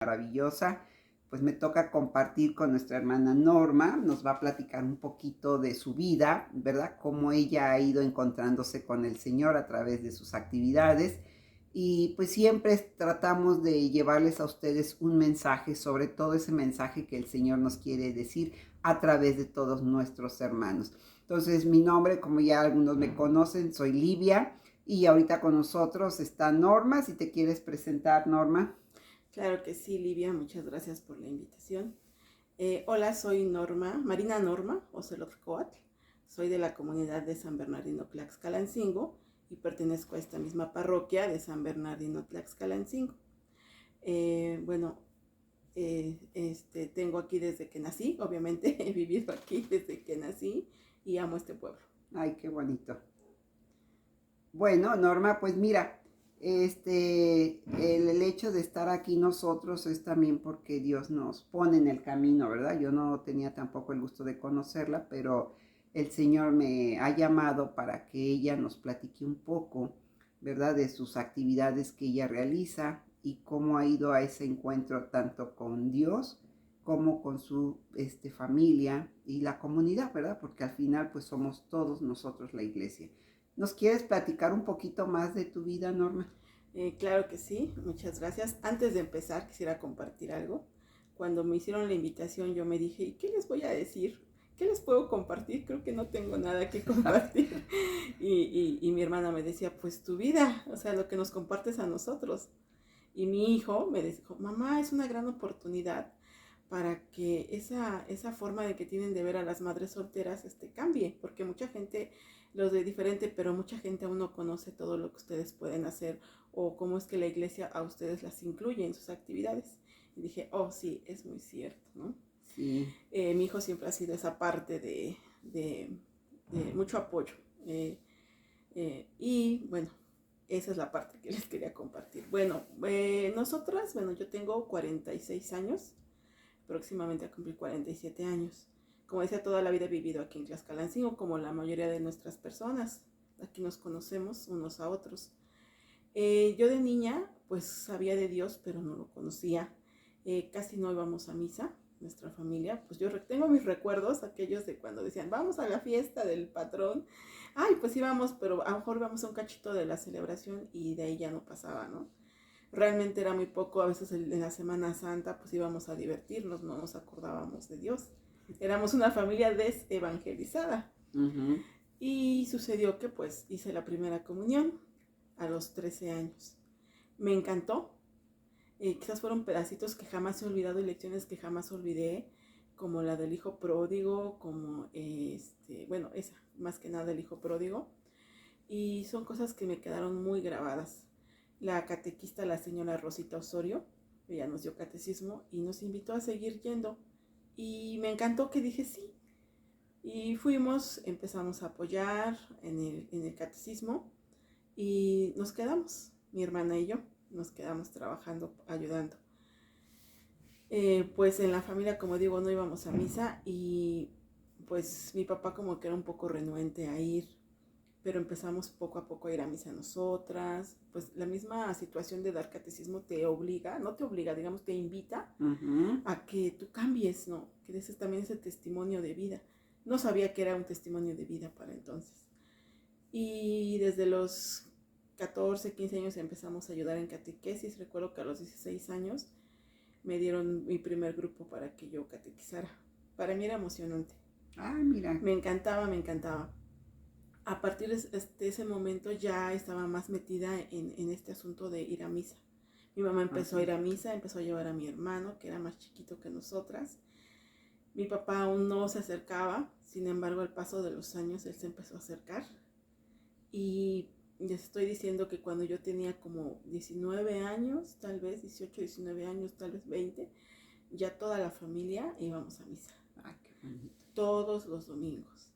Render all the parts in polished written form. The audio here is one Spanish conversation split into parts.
Maravillosa, pues me toca compartir con nuestra hermana Norma, nos va a platicar un poquito de su vida, ¿verdad? Cómo ella ha ido encontrándose con el Señor a través de sus actividades y pues siempre tratamos de llevarles a ustedes un mensaje, sobre todo ese mensaje que el Señor nos quiere decir a través de todos nuestros hermanos. Entonces, mi nombre, como ya algunos me conocen, soy Livia y ahorita con nosotros está Norma, si te quieres presentar, Norma. Claro que sí, Livia, muchas gracias por la invitación. Hola, soy Norma, Marina Norma Ocelotcoatl. Soy de la comunidad de San Bernardino Tlaxcalancingo y pertenezco a esta misma parroquia de San Bernardino Tlaxcalancingo. Bueno, tengo aquí desde que nací, obviamente he vivido aquí desde que nací y amo este pueblo. Ay, qué bonito. Bueno, Norma, pues mira, el hecho de estar aquí nosotros es también porque Dios nos pone en el camino, ¿verdad? Yo no tenía tampoco el gusto de conocerla, pero el Señor me ha llamado para que ella nos platique un poco, ¿verdad? De sus actividades que ella realiza y cómo ha ido a ese encuentro tanto con Dios como con su familia y la comunidad, ¿verdad? Porque al final pues somos todos nosotros la iglesia. ¿Nos quieres platicar un poquito más de tu vida, Norma? Claro que sí, muchas gracias. Antes de empezar, quisiera compartir algo. Cuando me hicieron la invitación, yo me dije, ¿y qué les voy a decir? ¿Qué les puedo compartir? Creo que no tengo nada que compartir. Y mi hermana me decía, pues tu vida, o sea, lo que nos compartes a nosotros. Y mi hijo me dijo, mamá, es una gran oportunidad para que esa forma de que tienen de ver a las madres solteras cambie, porque mucha gente los ve diferente, pero mucha gente aún no conoce todo lo que ustedes pueden hacer o cómo es que la iglesia a ustedes las incluye en sus actividades. Y dije, oh, sí, es muy cierto, ¿no? Sí. Mi hijo siempre ha sido esa parte de mucho apoyo. Y bueno, esa es la parte que les quería compartir. Bueno, nosotras, bueno, yo tengo 46 años, próximamente a cumplir 47 años. Como decía, toda la vida he vivido aquí en Tlaxcalancingo, como la mayoría de nuestras personas. Aquí nos conocemos unos a otros. Yo de niña, pues sabía de Dios, pero no lo conocía. Casi no íbamos a misa, nuestra familia. Pues yo tengo mis recuerdos, aquellos de cuando decían, vamos a la fiesta del patrón. Ay, pues íbamos, pero a lo mejor íbamos a un cachito de la celebración y de ahí ya no pasaba, ¿no? Realmente era muy poco, a veces en la Semana Santa pues íbamos a divertirnos, no nos acordábamos de Dios. Éramos una familia desevangelizada. Ujú. Y sucedió que pues hice la primera comunión a los 13 años. Me encantó. Quizás fueron pedacitos que jamás he olvidado y lecciones que jamás olvidé, como la del hijo pródigo, como bueno, esa, más que nada el hijo pródigo. Y son cosas que me quedaron muy grabadas. La catequista, la señora Rosita Osorio, ella nos dio catecismo y nos invitó a seguir yendo. Y me encantó que dije sí. Y fuimos, empezamos a apoyar en el catecismo y nos quedamos, mi hermana y yo, nos quedamos trabajando, ayudando. Pues en la familia, como digo, no íbamos a misa y pues mi papá como que era un poco renuente a ir, pero empezamos poco a poco a ir a misa nosotras. Pues la misma situación de dar catecismo te obliga, no te obliga, digamos, te invita Ujú. a que tú cambies, ¿no? Que des también ese testimonio de vida. No sabía que era un testimonio de vida para entonces. Y desde los 14, 15 años empezamos a ayudar en catequesis. Recuerdo que a los 16 años me dieron mi primer grupo para que yo catequizara. Para mí era emocionante. Ah, mira. Me encantaba, me encantaba. A partir de ese momento ya estaba más metida en este asunto de ir a misa. Mi mamá empezó a Ajá. ir a misa, empezó a llevar a mi hermano, que era más chiquito que nosotras. Mi papá aún no se acercaba, sin embargo, al paso de los años él se empezó a acercar. Y les estoy diciendo que cuando yo tenía como 19 años, tal vez 18, 19 años, tal vez 20, ya toda la familia íbamos a misa. Ah, qué bonito. Todos los domingos.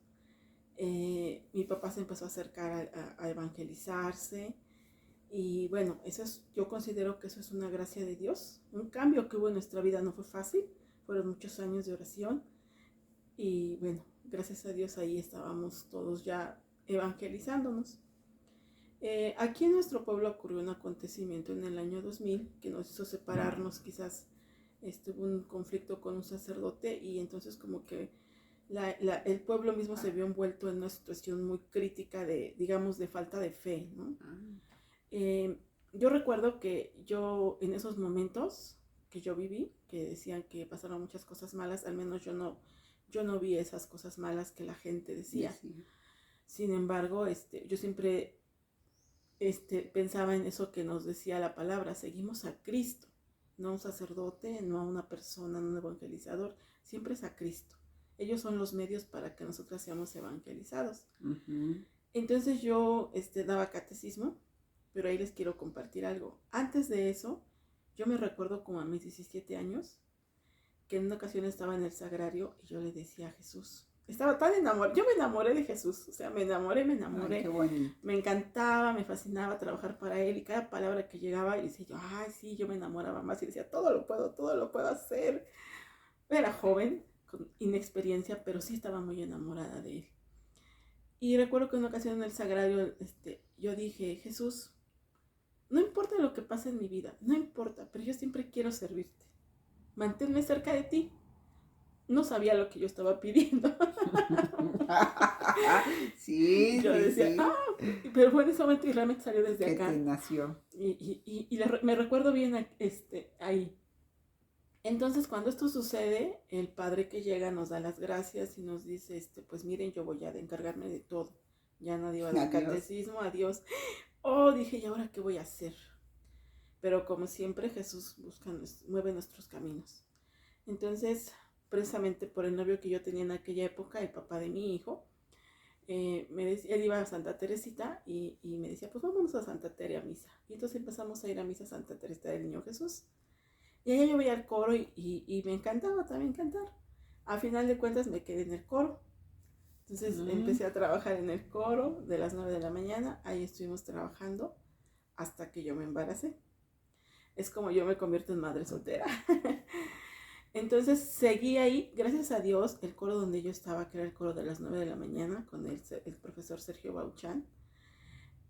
Mi papá se empezó a acercar a evangelizarse. Y bueno, yo considero que eso es una gracia de Dios. Un cambio que hubo en nuestra vida no fue fácil. Fueron muchos años de oración. Y bueno, gracias a Dios ahí estábamos todos ya evangelizándonos. Aquí en nuestro pueblo ocurrió un acontecimiento en el año 2000 que nos hizo separarnos quizás hubo un conflicto con un sacerdote y entonces como que el pueblo mismo se vio envuelto en una situación muy crítica de, digamos, de falta de fe, ¿no? Yo recuerdo que yo en esos momentos que yo viví, que decían que pasaron muchas cosas malas, al menos yo no vi esas cosas malas que la gente decía. Sí. Sin embargo, yo siempre pensaba en eso que nos decía la palabra, seguimos a Cristo, no a un sacerdote, no a una persona, no a un evangelizador, siempre es a Cristo. Ellos son los medios para que nosotros seamos evangelizados. Uh-huh. Entonces yo daba catecismo, pero ahí les quiero compartir algo. Antes de eso, yo me recuerdo como a mis 17 años, que en una ocasión estaba en el sagrario y yo le decía a Jesús, estaba tan enamorada, yo me enamoré de Jesús, o sea, me enamoré. Ay, qué bonito. Me encantaba, me fascinaba trabajar para Él y cada palabra que llegaba y decía yo, ay, sí, yo me enamoraba más y decía, todo lo puedo hacer. Era joven, con inexperiencia, pero sí estaba muy enamorada de Él. Y recuerdo que en una ocasión en el sagrario, yo dije, Jesús, no importa lo que pase en mi vida, no importa, pero yo siempre quiero servirte. Manténme cerca de ti. No sabía lo que yo estaba pidiendo. Sí, yo decía, sí. Pero fue en ese momento y realmente salió desde acá. Que te nació. Y me recuerdo bien ahí. Entonces, cuando esto sucede, el padre que llega nos da las gracias y nos dice, pues miren, yo voy a encargarme de todo. Ya no dio al catecismo, adiós. Oh, dije, ¿y ahora qué voy a hacer? Pero como siempre, Jesús mueve nuestros caminos. Entonces, precisamente por el novio que yo tenía en aquella época, el papá de mi hijo, él iba a Santa Teresita y me decía, pues vámonos a Santa Tere a misa. Y entonces empezamos a ir a misa a Santa Teresita del Niño Jesús. Y allá yo veía el coro y me encantaba también cantar. A final de cuentas me quedé en el coro. Entonces empecé a trabajar en el coro de las 9 de la mañana. Ahí estuvimos trabajando hasta que yo me embaracé. Es como yo me convierto en madre soltera. Entonces seguí ahí, gracias a Dios, el coro donde yo estaba, que era el coro de las 9 de la mañana, con el profesor Sergio Bauchán.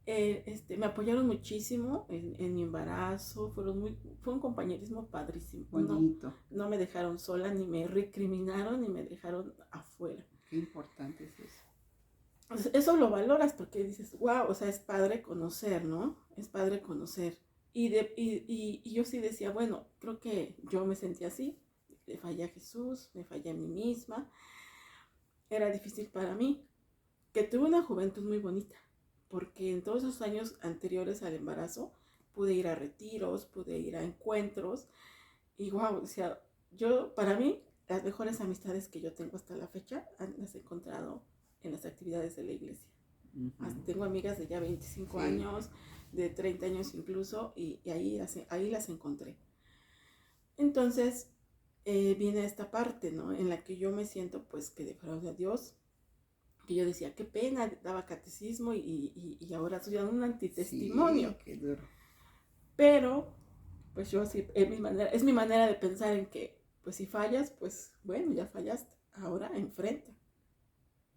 Me apoyaron muchísimo en mi embarazo, fue un compañerismo padrísimo. Bonito. No me dejaron sola, ni me recriminaron, ni me dejaron afuera. Qué importante es eso. Entonces, eso lo valoras porque dices, wow, o sea, es padre conocer, ¿no? Es padre conocer. Y yo sí decía, bueno, creo que yo me sentía así, le fallé a Jesús, me fallé a mí misma, era difícil para mí, que tuve una juventud muy bonita, porque en todos esos años anteriores al embarazo pude ir a retiros, pude ir a encuentros, y wow, o sea, para mí, las mejores amistades que yo tengo hasta la fecha las he encontrado en las actividades de la iglesia. Uh-huh. Tengo amigas de ya 25 años, de 30 años incluso, y ahí las encontré. Entonces, viene esta parte, ¿no? En la que yo me siento, pues, que defraude a Dios, que yo decía, qué pena, daba catecismo y ahora soy un antitestimonio. Sí, qué duro. Pero, pues yo sí, es mi manera de pensar en que, pues si fallas, pues bueno, ya fallaste, ahora enfrenta,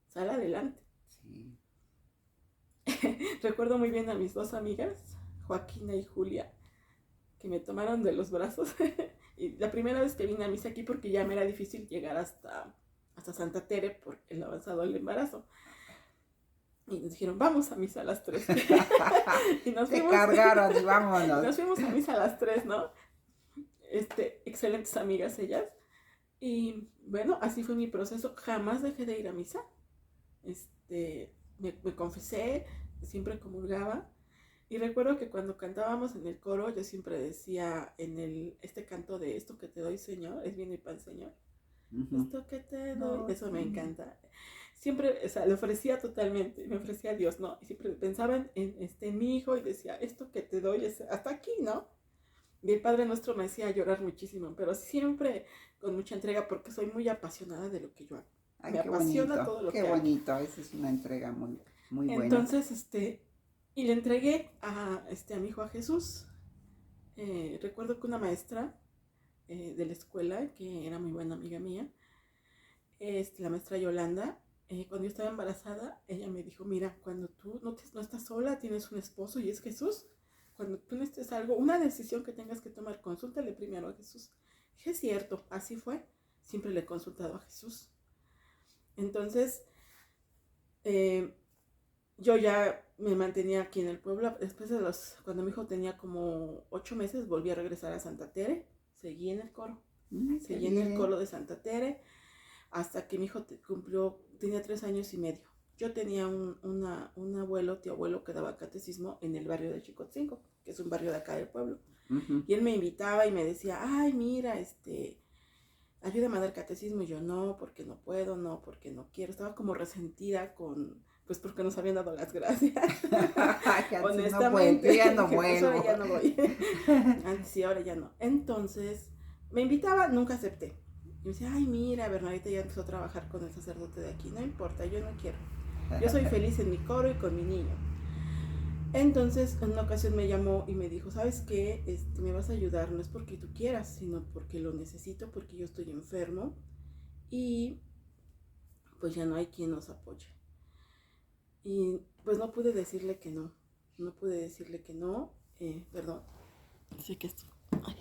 sal adelante. Sí. Recuerdo muy bien a mis dos amigas, Joaquina y Julia, que me tomaron de los brazos. Y la primera vez que vine a misa aquí, porque ya me era difícil llegar hasta Santa Tere por el avanzado del embarazo. Y nos dijeron, vamos a misa a las 3. Y nos fuimos, cargaron y vámonos. Nos fuimos a misa a las 3, ¿no? Excelentes amigas ellas. Y bueno, así fue mi proceso. Jamás dejé de ir a misa. Me confesé, siempre comulgaba. Y recuerdo que cuando cantábamos en el coro, yo siempre decía en este canto de esto que te doy, Señor, es bien y pan, Señor. Uh-huh. Esto que te doy, eso me encanta. Siempre, o sea, le ofrecía totalmente, me ofrecía a Dios, ¿no? Y siempre pensaba en mi hijo y decía, esto que te doy es hasta aquí, ¿no? Y el Padre Nuestro me hacía llorar muchísimo, pero siempre con mucha entrega porque soy muy apasionada de lo que yo hago. Ay, me apasiona bonito, todo lo que hago. Qué bonito, esa es una entrega muy, muy buena. Entonces, y le entregué a mi hijo a Jesús. Recuerdo que una maestra de la escuela, que era muy buena amiga mía, la maestra Yolanda, cuando yo estaba embarazada, ella me dijo, mira, cuando tú no estás sola, tienes un esposo y es Jesús. Cuando tú necesites algo, una decisión que tengas que tomar, consúltale primero a Jesús. Dije, es cierto, así fue. Siempre le he consultado a Jesús. Entonces, yo ya me mantenía aquí en el pueblo. Después cuando mi hijo tenía como 8 meses, volví a regresar a Santa Tere. Seguí en el coro. Seguí en el coro de Santa Tere hasta que mi hijo tenía 3 años y medio. Yo tenía un abuelo, tío abuelo, que daba catecismo en el barrio de Chicotzinco, que es un barrio de acá del pueblo. Y él me invitaba y me decía, ay, mira, ayúdame a dar catecismo. Y yo, no, porque no puedo, no, porque no quiero. Estaba como resentida pues porque nos habían dado las gracias. Honestamente. No, ya no Dije, pues ahora vuelvo. ya no voy. Antes sí, ahora ya no. Entonces, me invitaba, nunca acepté. Y me decía, ay, mira, Bernadita ya empezó a trabajar con el sacerdote de aquí. No importa, yo no quiero. Yo soy feliz en mi coro y con mi niño. Entonces, en una ocasión me llamó y me dijo, ¿sabes qué? Me vas a ayudar, no es porque tú quieras, sino porque lo necesito, porque yo estoy enfermo y pues ya no hay quien nos apoye. Y pues no pude decirle que no, perdón. Sé que esto... Ay.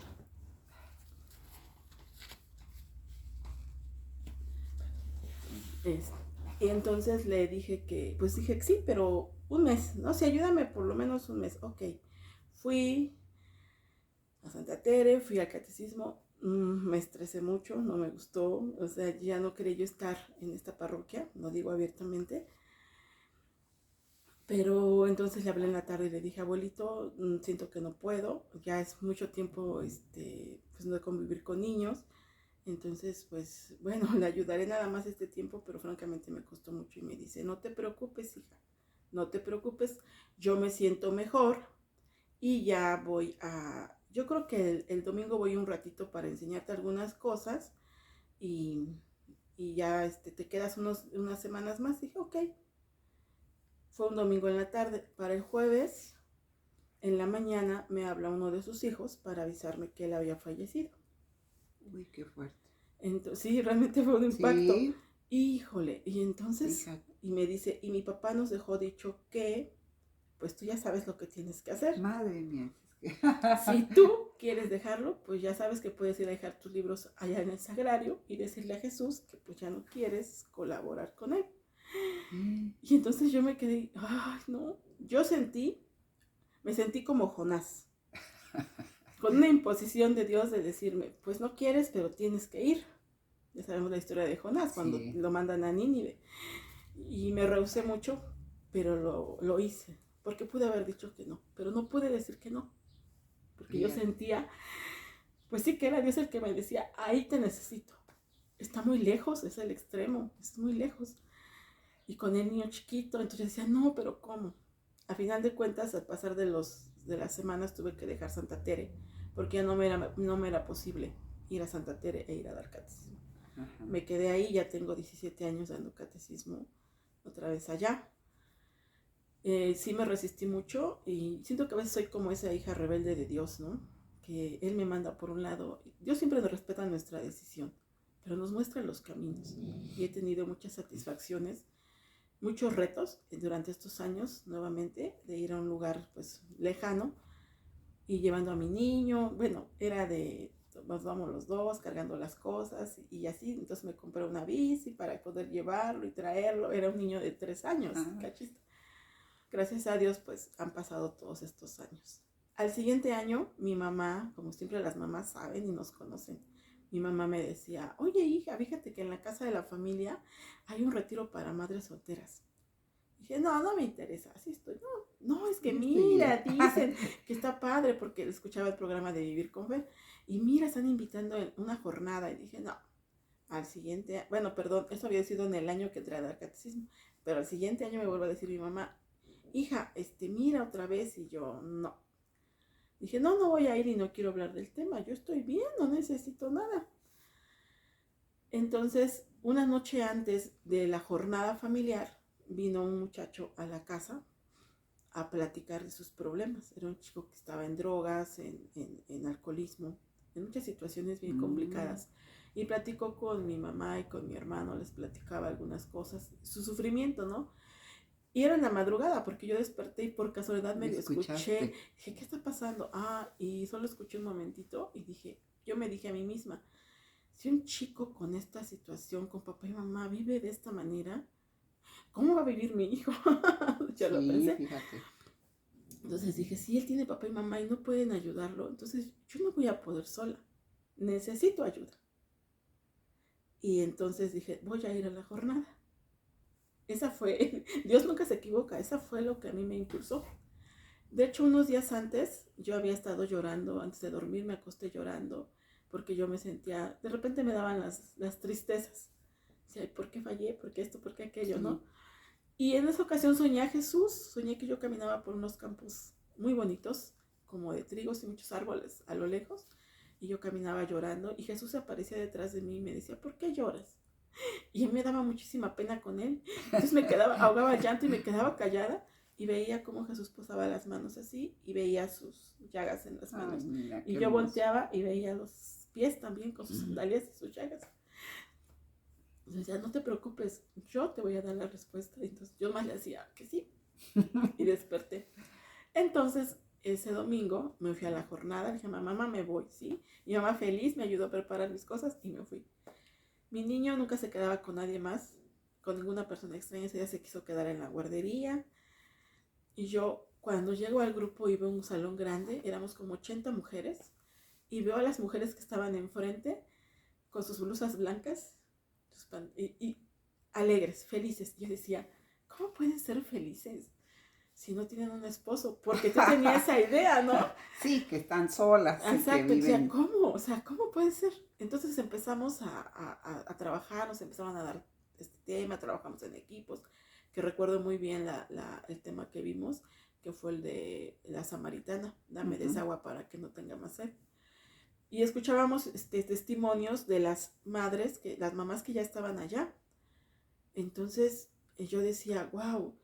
Y entonces le dije que sí, pero un mes, ¿no? Sí, ayúdame por lo menos un mes. Ok, fui a Santa Tere, fui al catecismo, me estresé mucho, no me gustó, o sea, ya no quería yo estar en esta parroquia, lo digo abiertamente. Pero entonces le hablé en la tarde y le dije, abuelito, siento que no puedo, ya es mucho tiempo, pues no de convivir con niños. Entonces, pues, bueno, le ayudaré nada más este tiempo, pero francamente me costó mucho. Y me dice, no te preocupes, hija, no te preocupes, yo me siento mejor y ya yo creo que el domingo voy un ratito para enseñarte algunas cosas y ya te quedas unas semanas más. Y dije, ok. Fue un domingo en la tarde. Para el jueves, en la mañana, me habla uno de sus hijos para avisarme que él había fallecido. Uy, qué fuerte. Entonces, sí, realmente fue un impacto. Sí. Híjole, y entonces, Fíjate. y me dice, y mi papá nos dejó dicho que, pues tú ya sabes lo que tienes que hacer. Madre mía. Si tú quieres dejarlo, pues ya sabes que puedes ir a dejar tus libros allá en el sagrario y decirle a Jesús que pues ya no quieres colaborar con él. Y entonces yo me quedé, ay, no, me sentí como Jonás, con una imposición de Dios de decirme, pues no quieres, pero tienes que ir. Ya sabemos la historia de Jonás, cuando lo mandan a Nínive. Y me rehusé mucho, pero lo hice, porque pude haber dicho que no, pero no pude decir que no, porque yo sentía, pues sí que era Dios el que me decía, ahí te necesito. Está muy lejos, es el extremo, es muy lejos. Y con el niño chiquito, entonces decía, no, pero ¿cómo? A final de cuentas, al pasar de las semanas tuve que dejar Santa Tere, porque ya no me era posible ir a Santa Tere e ir a dar catecismo. Ajá. Me quedé ahí, ya tengo 17 años dando catecismo otra vez allá. Sí me resistí mucho y siento que a veces soy como esa hija rebelde de Dios, ¿no? Que Él me manda por un lado. Dios siempre nos respeta nuestra decisión, pero nos muestra los caminos. Y he tenido muchas satisfacciones, muchos retos durante estos años, nuevamente, de ir a un lugar pues lejano y llevando a mi niño. Bueno, era nos vamos los dos cargando las cosas y así. Entonces me compré una bici para poder llevarlo y traerlo. Era un niño de 3 años, cachista. Gracias a Dios, pues han pasado todos estos años. Al siguiente año, mi mamá, como siempre las mamás saben y nos conocen, mi mamá me decía, oye hija, fíjate que en la casa de la familia hay un retiro para madres solteras. Dije, no me interesa, así estoy. No, es que mira, dicen que está padre, porque escuchaba el programa de Vivir con Fe, y mira, están invitando en una jornada, y dije, no, al siguiente, bueno, perdón, eso había sido en el año que entré a dar catecismo, pero al siguiente año me vuelve a decir mi mamá, hija, mira otra vez, y yo, no. Dije, no voy a ir y no quiero hablar del tema, yo estoy bien, no necesito nada. Entonces, una noche antes de la jornada familiar, vino un muchacho a la casa a platicar de sus problemas. Era un chico que estaba en drogas, en alcoholismo, en muchas situaciones bien complicadas. Y platicó con mi mamá y con mi hermano, les platicaba algunas cosas, su sufrimiento, ¿no? Y era en la madrugada, porque yo desperté y por casualidad medio escuché. Dije, ¿qué está pasando? Y solo escuché un momentito y dije, yo me dije a mí misma, si un chico con esta situación, con papá y mamá, vive de esta manera, ¿cómo va a vivir mi hijo? Yo lo Sí, pensé. fíjate. Entonces dije, si él tiene papá y mamá y no pueden ayudarlo, entonces yo no voy a poder sola. Necesito ayuda. Y entonces dije, voy a ir a la jornada. Esa fue, Dios nunca se equivoca, esa fue lo que a mí me impulsó. De hecho, unos días antes, yo había estado llorando, antes de dormir me acosté llorando, porque yo me sentía, de repente me daban las tristezas. Decía, ¿por qué fallé? ¿Por qué esto? ¿Por qué aquello? Sí. ¿No? Y en esa ocasión soñé a Jesús, soñé que yo caminaba por unos campos muy bonitos, como de trigos y muchos árboles a lo lejos, y yo caminaba llorando, y Jesús se aparecía detrás de mí y me decía, ¿por qué lloras? Y a mí me daba muchísima pena con él, entonces me quedaba, ahogaba el llanto y me quedaba callada, y veía cómo Jesús posaba las manos así, y veía sus llagas en las manos, Ay, mira, y qué yo hermoso. volteaba y veía los pies también con sus sandalias y sus llagas. Entonces decía, no te preocupes, yo te voy a dar la respuesta. Y entonces yo más le decía que sí, y desperté. Entonces, ese domingo me fui a la jornada, le dije, mamá, me voy, ¿sí? Mi mamá feliz me ayudó a preparar mis cosas y me fui. Mi niño nunca se quedaba con nadie más, con ninguna persona extraña, ese día se quiso quedar en la guardería. Y yo, cuando llego al grupo y veo un salón grande, éramos como 80 mujeres, y veo a las mujeres que estaban enfrente con sus blusas blancas y alegres, felices. Yo decía, ¿cómo pueden ser felices si no tienen un esposo? Porque yo tenía esa idea, ¿no? Sí, que están solas, sí, que Exacto, decía, viven. ¿cómo? O sea, ¿cómo puede ser? Entonces empezamos a trabajar, nos empezaron a dar este tema, trabajamos en equipos, que recuerdo muy bien el tema que vimos, que fue el de la samaritana, dame de esa agua para que no tenga más sed. Y escuchábamos testimonios de las madres, las mamás que ya estaban allá. Entonces yo decía, wow,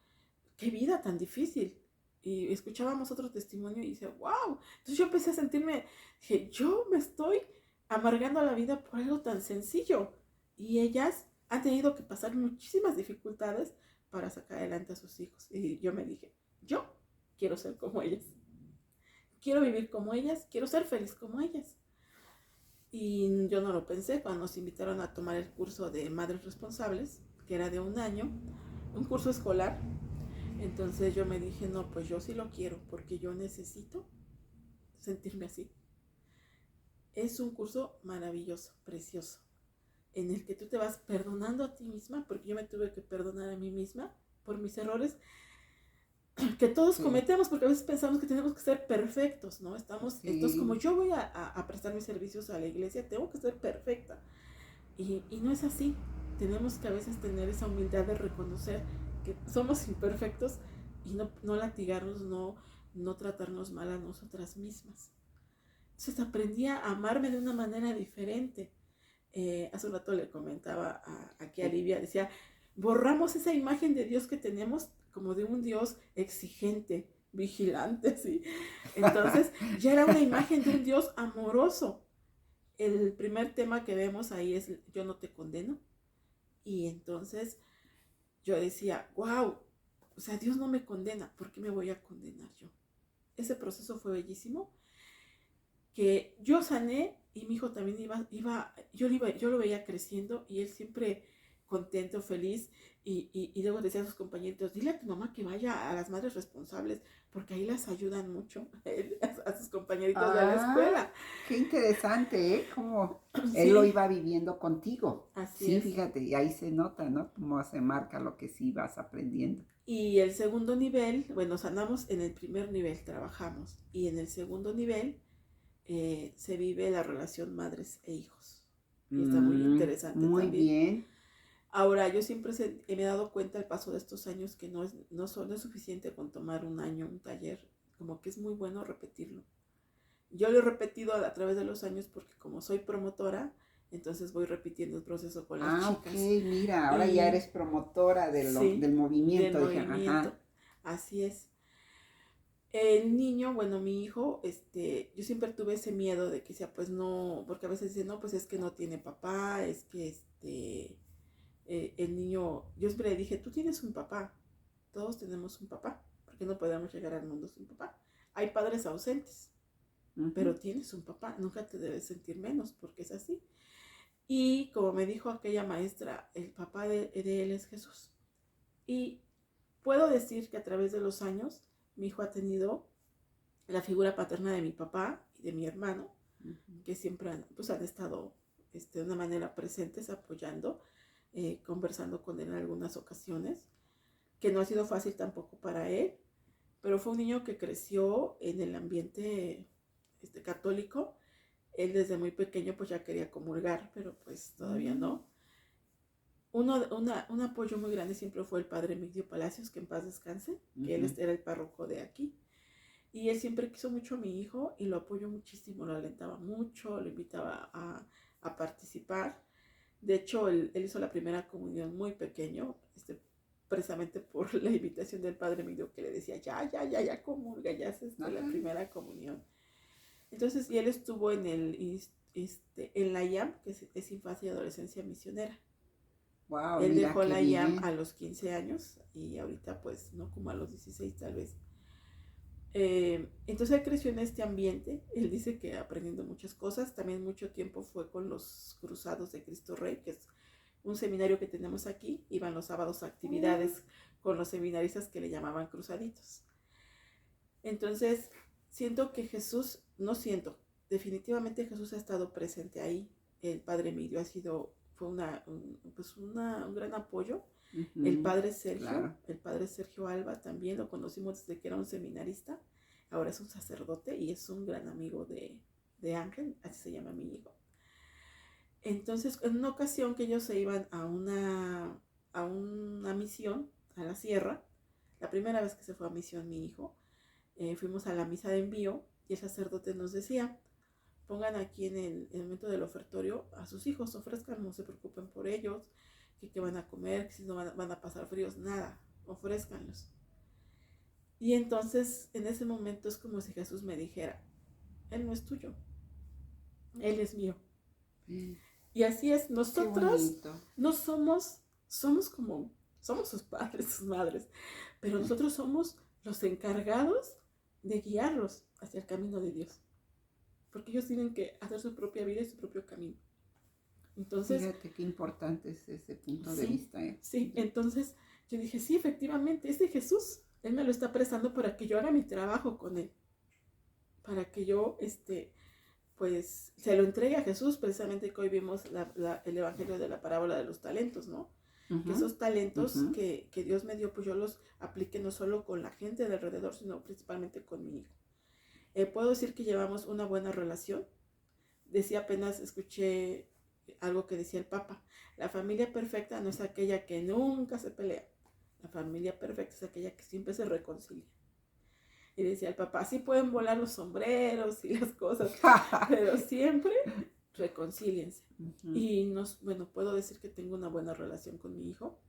qué vida tan difícil. Y escuchábamos otro testimonio y decía, wow. Entonces yo empecé a sentirme, dije, yo me estoy amargando la vida por algo tan sencillo. Y ellas han tenido que pasar muchísimas dificultades para sacar adelante a sus hijos. Y yo me dije, yo quiero ser como ellas. Quiero vivir como ellas, quiero ser feliz como ellas. Y yo no lo pensé cuando nos invitaron a tomar el curso de Madres Responsables, que era de un año, un curso escolar. Entonces yo me dije, no, pues yo sí lo quiero, porque yo necesito sentirme así. Es un curso maravilloso, precioso, en el que tú te vas perdonando a ti misma, porque yo me tuve que perdonar a mí misma por mis errores que todos cometemos, porque a veces pensamos que tenemos que ser perfectos, ¿no? Entonces como yo voy a prestar mis servicios a la iglesia, tengo que ser perfecta. Y no es así. Tenemos que a veces tener esa humildad de reconocer que somos imperfectos y no latigarnos, no tratarnos mal a nosotras mismas. Entonces aprendí a amarme de una manera diferente. Hace un rato le comentaba aquí a Livia, decía, borramos esa imagen de Dios que tenemos como de un Dios exigente, vigilante, ¿sí? Entonces ya era una imagen de un Dios amoroso. El primer tema que vemos ahí es yo no te condeno. Y entonces yo decía, wow, o sea, Dios no me condena, ¿por qué me voy a condenar yo? Ese proceso fue bellísimo, que yo sané y mi hijo también yo lo veía creciendo y él siempre contento, feliz, y luego decía a sus compañeros, dile a tu mamá que vaya a las madres responsables, porque ahí las ayudan mucho a sus compañeritos de la escuela. Qué interesante, ¿eh? Como él lo Sí, iba viviendo contigo. así Sí, es. fíjate, y ahí se nota, ¿no? Cómo se marca lo que sí vas aprendiendo. Y el segundo nivel, bueno, sanamos en el primer nivel, trabajamos, y en el segundo nivel se vive la relación madres e hijos. Y está muy interesante Muy también. bien. Ahora, yo siempre me he dado cuenta al paso de estos años que no es suficiente con tomar un año, un taller, como que es muy bueno repetirlo. Yo lo he repetido a través de los años porque como soy promotora, entonces voy repitiendo el proceso con las Ok, chicas. mira, ahora ya Y eres promotora sí, del del movimiento, hija. movimiento. Ajá. Así es. El niño, bueno, mi hijo, yo siempre tuve ese miedo de que decía, pues no, porque a veces dice, no, pues es que no tiene papá, es que el niño, yo siempre le dije, tú tienes un papá, todos tenemos un papá, porque no podemos llegar al mundo sin papá. Hay padres ausentes, pero tienes un papá, nunca te debes sentir menos porque es así. Y como me dijo aquella maestra, el papá de él es Jesús. Y puedo decir que a través de los años mi hijo ha tenido la figura paterna de mi papá y de mi hermano, que siempre han estado de una manera presentes, apoyando, conversando con él en algunas ocasiones, que no ha sido fácil tampoco para él, pero fue un niño que creció en el ambiente católico. Él desde muy pequeño pues ya quería comulgar, pero pues todavía no. Un apoyo muy grande siempre fue el padre Emilio Palacios, que en paz descanse, que él era el párroco de aquí. Y él siempre quiso mucho a mi hijo y lo apoyó muchísimo, lo alentaba mucho, lo invitaba a participar. De hecho, él hizo la primera comunión muy pequeño, precisamente por la invitación del padre Emilio, que le decía, ya comulga, ya haces la primera comunión. Entonces, y él estuvo en la IAM, que es Infancia y Adolescencia Misionera. Wow, él dejó la IAM a los 15 años y ahorita pues no, como a los 16 tal vez. Entonces él creció en este ambiente. Él dice que aprendiendo muchas cosas. También mucho tiempo fue con los Cruzados de Cristo Rey, que es un seminario que tenemos aquí. Iban los sábados a actividades con los seminaristas que le llamaban cruzaditos. Entonces siento que Jesús, definitivamente Jesús ha estado presente ahí. El padre Emilio fue un gran apoyo. El padre Sergio Alba también lo conocimos desde que era un seminarista, ahora es un sacerdote y es un gran amigo de Ángel, así se llama mi hijo. Entonces, en una ocasión que ellos se iban a una misión a la sierra, la primera vez que se fue a misión mi hijo, fuimos a la misa de envío y el sacerdote nos decía, pongan aquí en el momento del ofertorio a sus hijos, ofrezcan, no se preocupen por ellos, que van a comer, que si no van a pasar fríos, nada, ofrézcanlos. Y entonces en ese momento es como si Jesús me dijera, él no es tuyo, él es mío. Y así es, nosotros no somos sus padres, sus madres, pero nosotros somos los encargados de guiarlos hacia el camino de Dios, porque ellos tienen que hacer su propia vida y su propio camino. Entonces, fíjate qué importante es ese punto de vista. Sí, entonces yo dije, sí, efectivamente, es de Jesús. Él me lo está prestando para que yo haga mi trabajo con él. Para que yo, pues, se lo entregue a Jesús, precisamente que hoy vimos el evangelio de la parábola de los talentos, ¿no? Que esos talentos que Dios me dio, pues yo los apliqué no solo con la gente de alrededor, sino principalmente con mi hijo. Puedo decir que llevamos una buena relación. Escuché algo que decía el Papa, la familia perfecta no es aquella que nunca se pelea, la familia perfecta es aquella que siempre se reconcilia. Y decía el Papa, sí pueden volar los sombreros y las cosas, pero siempre reconcíliense. Y puedo decir que tengo una buena relación con mi hijo.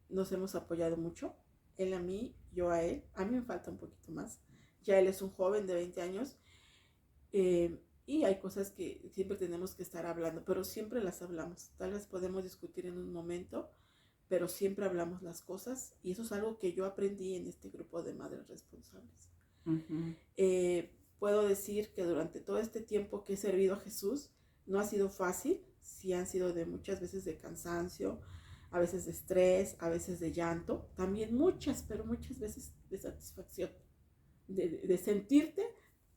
Nos hemos apoyado mucho, él a mí, yo a él. A mí me falta un poquito más, ya él es un joven de 20 años, y hay cosas que siempre tenemos que estar hablando, pero siempre las hablamos. Tal vez podemos discutir en un momento, pero siempre hablamos las cosas. Y eso es algo que yo aprendí en este grupo de madres responsables. Puedo decir que durante todo este tiempo que he servido a Jesús, no ha sido fácil. Sí han sido muchas veces de cansancio, a veces de estrés, a veces de llanto. También muchas veces de satisfacción. De sentirte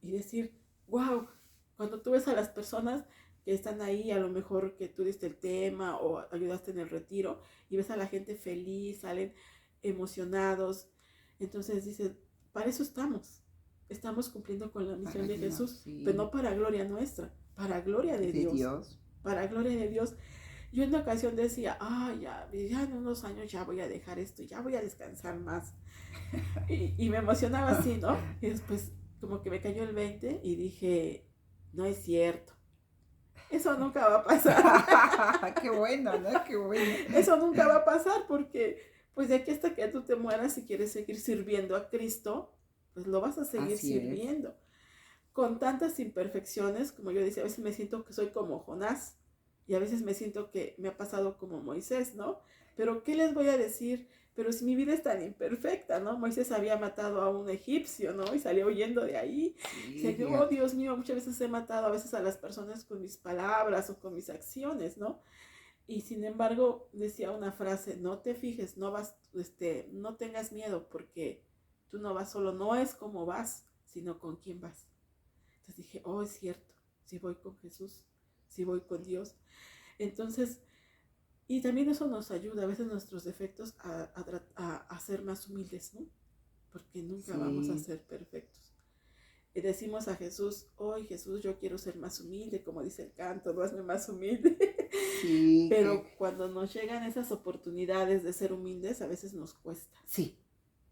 y decir, wow. Cuando tú ves a las personas que están ahí, a lo mejor que tú diste el tema o ayudaste en el retiro, y ves a la gente feliz, salen emocionados, entonces dices, para eso estamos cumpliendo con la misión de Jesús, sí. Pero no para gloria nuestra, para gloria de Dios. Para gloria de Dios. Yo en una ocasión decía, ya en unos años ya voy a dejar esto, ya voy a descansar más. y me emocionaba así, ¿no? Y después como que me cayó el 20 y dije, no es cierto. Eso nunca va a pasar. Qué bueno, ¿no? Qué bueno. Eso nunca va a pasar porque, pues de aquí hasta que tú te mueras, si quieres seguir sirviendo a Cristo, pues lo vas a seguir sirviendo. Con tantas imperfecciones, como yo decía, a veces me siento que soy como Jonás, Y a veces me siento que me ha pasado como Moisés, ¿no? Pero ¿qué les voy a decir? Pero si mi vida es tan imperfecta, ¿no? Moisés había matado a un egipcio, ¿no? Y salió huyendo de ahí. Sí, Dice que, oh fíjate. Dios mío, muchas veces he matado a veces a las personas con mis palabras o con mis acciones, ¿no? Y sin embargo decía una frase, no te fijes, no vas, no tengas miedo porque tú no vas solo, no es como vas, sino con quién vas. Entonces dije, oh, es cierto, si voy con Jesús, si voy con Dios. Entonces, y también eso nos ayuda a veces nuestros defectos a ser más humildes, ¿no? Porque nunca vamos a Sí, ser perfectos. Y decimos a Jesús, oh Jesús, yo quiero ser más humilde, como dice el canto, no hazme más humilde. sí, que Pero cuando nos llegan esas oportunidades de ser humildes, a veces nos cuesta. sí,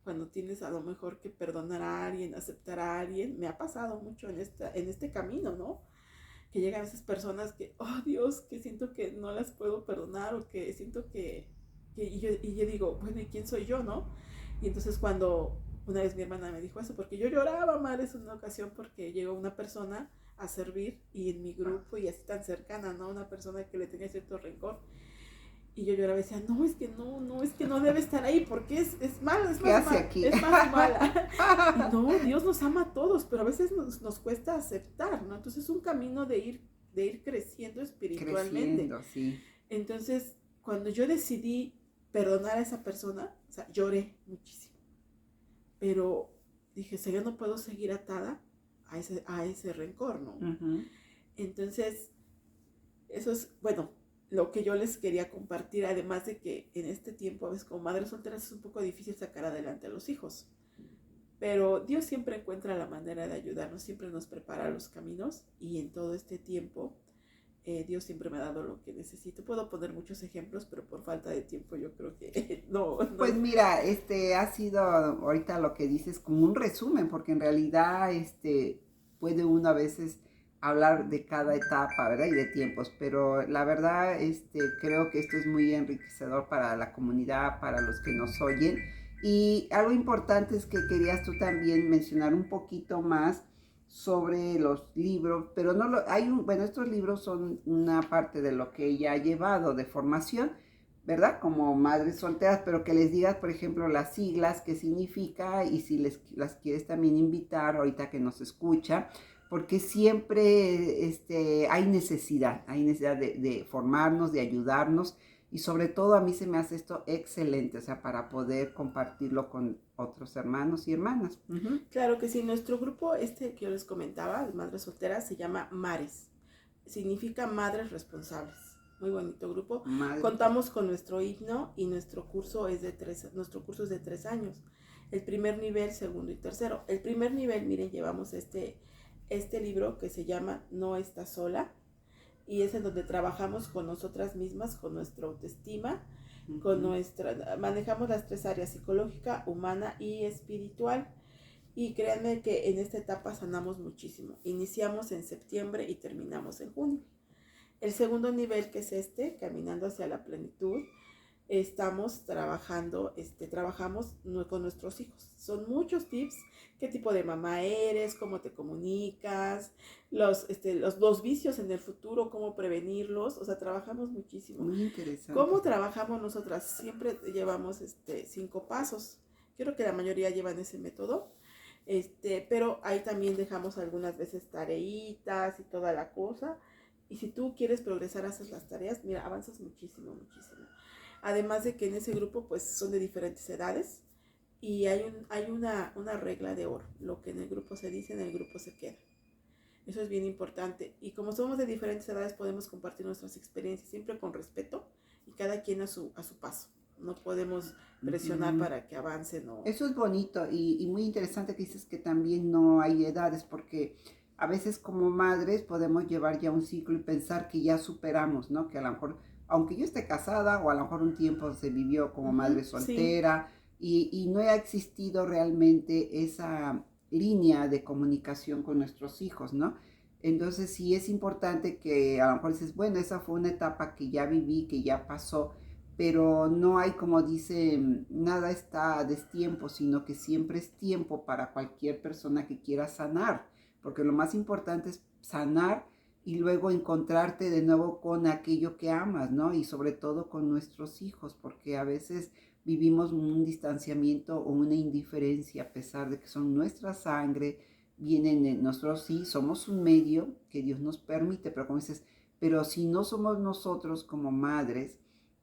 Cuando tienes a lo mejor que perdonar a alguien, aceptar a alguien, me ha pasado mucho en este camino, ¿no? Que llegan esas personas que, oh Dios, que siento que no las puedo perdonar o que siento y yo digo, bueno, ¿y quién soy yo, no? Y entonces cuando una vez mi hermana me dijo eso, porque yo lloraba, madre, en una ocasión porque llegó una persona a servir y en mi grupo y así tan cercana, ¿no? Una persona que le tenía cierto rencor. Y yo lloraba y decía, no, es que no, es que no debe estar ahí porque es mala, ¿qué hace aquí? es más mala. Y no, Dios nos ama a todos, pero a veces nos cuesta aceptar, ¿no? Entonces es un camino de ir creciendo espiritualmente. Creciendo, sí. Entonces, cuando yo decidí perdonar a esa persona, o sea, lloré muchísimo. Pero dije, yo no puedo seguir atada a ese rencor, ¿no? Ujú. Entonces, eso es, bueno, lo que yo les quería compartir, además de que en este tiempo, a veces como madres solteras es un poco difícil sacar adelante a los hijos. Pero Dios siempre encuentra la manera de ayudarnos, siempre nos prepara los caminos y en todo este tiempo Dios siempre me ha dado lo que necesito. Puedo poner muchos ejemplos, pero por falta de tiempo yo creo que Pues mira, ha sido ahorita lo que dices como un resumen, porque en realidad, puede uno a veces hablar de cada etapa, ¿verdad? Y de tiempos, pero la verdad, creo que esto es muy enriquecedor para la comunidad, para los que nos oyen. Y algo importante es que querías tú también mencionar un poquito más sobre los libros, pero no lo, bueno, estos libros son una parte de lo que ella ha llevado de formación, ¿verdad? Como madres solteras, pero que les digas, por ejemplo, las siglas, qué significa y si las quieres también invitar ahorita que nos escucha, porque siempre hay necesidad de formarnos, de ayudarnos y sobre todo a mí se me hace esto excelente, o sea, para poder compartirlo con otros hermanos y hermanas. Uh-huh. Claro que sí, nuestro grupo que yo les comentaba, de Madres Solteras, se llama Mares. Significa Madres Responsables. Muy bonito grupo. Madre. Contamos con nuestro himno y nuestro curso es de 3 años. El primer nivel, segundo y tercero. El primer nivel, miren, llevamos este libro que se llama No estás sola y es en donde trabajamos con nosotras mismas, con nuestra autoestima, con manejamos las 3 áreas: psicológica, humana y espiritual. Y créanme que en esta etapa sanamos muchísimo. Iniciamos en septiembre y terminamos en junio. El segundo nivel, que es Caminando hacia la plenitud, estamos trabajamos con nuestros hijos. Son muchos tips: qué tipo de mamá eres, cómo te comunicas, los vicios en el futuro, cómo prevenirlos. O sea, trabajamos muchísimo. Muy interesante. ¿Cómo trabajamos nosotras? Siempre llevamos 5 pasos. Creo que la mayoría llevan ese método. Pero ahí también dejamos algunas veces tareitas y toda la cosa. Y si tú quieres progresar, haces las tareas, mira, avanzas muchísimo, muchísimo. Además de que en ese grupo pues son de diferentes edades y hay una regla de oro. Lo que en el grupo se dice, en el grupo se queda. Eso es bien importante. Y como somos de diferentes edades, podemos compartir nuestras experiencias siempre con respeto y cada quien a su paso. No podemos presionar para que avancen. ¿No? Eso es bonito y muy interesante que dices que también no hay edades, porque a veces como madres podemos llevar ya un ciclo y pensar que ya superamos, ¿no? Que a lo mejor, aunque yo esté casada o a lo mejor un tiempo se vivió como madre soltera, sí. y no ha existido realmente esa línea de comunicación con nuestros hijos, ¿no? Entonces sí es importante que a lo mejor dices, bueno, esa fue una etapa que ya viví, que ya pasó, pero no hay, como dicen, nada está a destiempo, sino que siempre es tiempo para cualquier persona que quiera sanar, porque lo más importante es sanar y luego encontrarte de nuevo con aquello que amas, ¿no? Y sobre todo con nuestros hijos, porque a veces vivimos un distanciamiento o una indiferencia a pesar de que son nuestra sangre, vienen en nosotros, sí, somos un medio que Dios nos permite, pero como dices, pero si no somos nosotros como madres,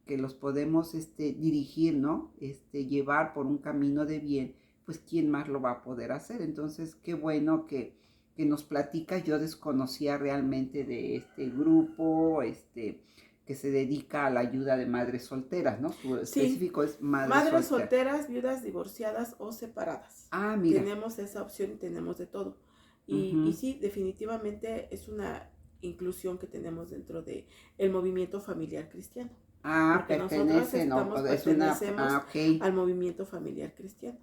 que los podemos dirigir, ¿no? Llevar por un camino de bien, pues ¿quién más lo va a poder hacer? Entonces, qué bueno que nos platica. Yo desconocía realmente de este grupo, que se dedica a la ayuda de madres solteras, ¿no? Su Sí, específico es madres madres solteras. solteras, viudas, divorciadas o separadas. Ah, mira. Tenemos esa opción y tenemos de todo. Y Ujú. sí, definitivamente es una inclusión que tenemos dentro de el movimiento familiar cristiano. Ah, Porque nosotros pertenece, no, estamos, es una, pertenecemos ok. al movimiento familiar cristiano.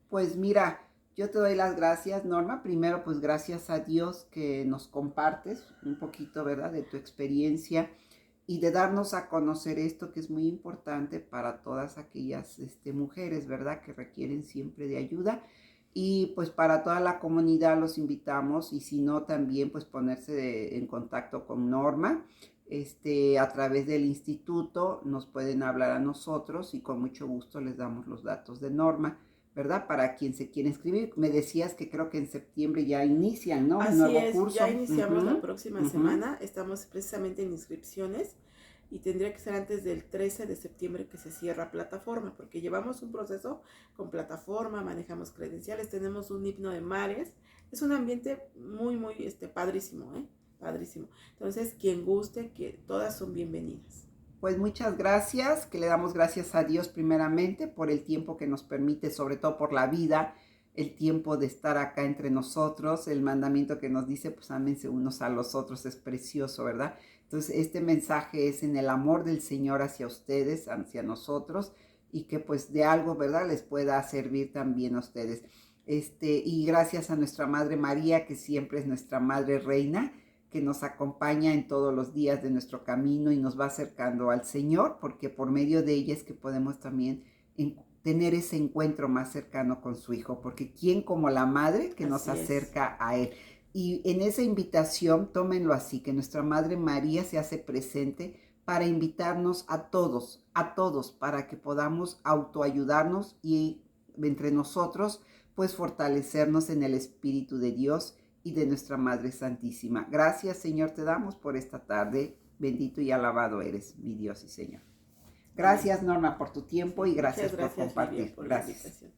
Pues mira, yo te doy las gracias, Norma. Primero, pues gracias a Dios que nos compartes un poquito, ¿verdad?, de tu experiencia y de darnos a conocer esto que es muy importante para todas aquellas mujeres, ¿verdad?, que requieren siempre de ayuda. Y pues para toda la comunidad los invitamos y si no también pues en contacto con Norma. A través del instituto nos pueden hablar a nosotros y con mucho gusto les damos los datos de Norma, ¿verdad? Para quien se quiere inscribir. Me decías que creo que en septiembre ya inician, ¿no? Un Así nuevo es, ya curso. iniciamos la Ujú, próxima ujú. semana, estamos precisamente en inscripciones y tendría que ser antes del 13 de septiembre que se cierra plataforma, porque llevamos un proceso con plataforma, manejamos credenciales, tenemos un himno de mares, es un ambiente muy, muy padrísimo, ¿eh? Padrísimo. Entonces, quien guste, que todas son bienvenidas. Pues muchas gracias, que le damos gracias a Dios primeramente por el tiempo que nos permite, sobre todo por la vida, el tiempo de estar acá entre nosotros, el mandamiento que nos dice, pues ámense unos a los otros, es precioso, ¿verdad? Entonces, este mensaje es en el amor del Señor hacia ustedes, hacia nosotros, y que pues de algo, ¿verdad?, les pueda servir también a ustedes. Y gracias a nuestra Madre María, que siempre es nuestra Madre Reina, que nos acompaña en todos los días de nuestro camino y nos va acercando al Señor, porque por medio de ella es que podemos también tener ese encuentro más cercano con su Hijo, porque ¿quién como la Madre que nos Así es. acerca a Él? Y en esa invitación, tómenlo así, que nuestra Madre María se hace presente para invitarnos a todos, para que podamos autoayudarnos y entre nosotros, pues fortalecernos en el Espíritu de Dios y de nuestra Madre Santísima. Gracias, Señor, te damos por esta tarde. Bendito y alabado eres, mi Dios y Señor. Amén. Gracias, Norma, por tu tiempo Sí, y muchas gracias por gracias, Vivian, compartir. por la Gracias. invitación.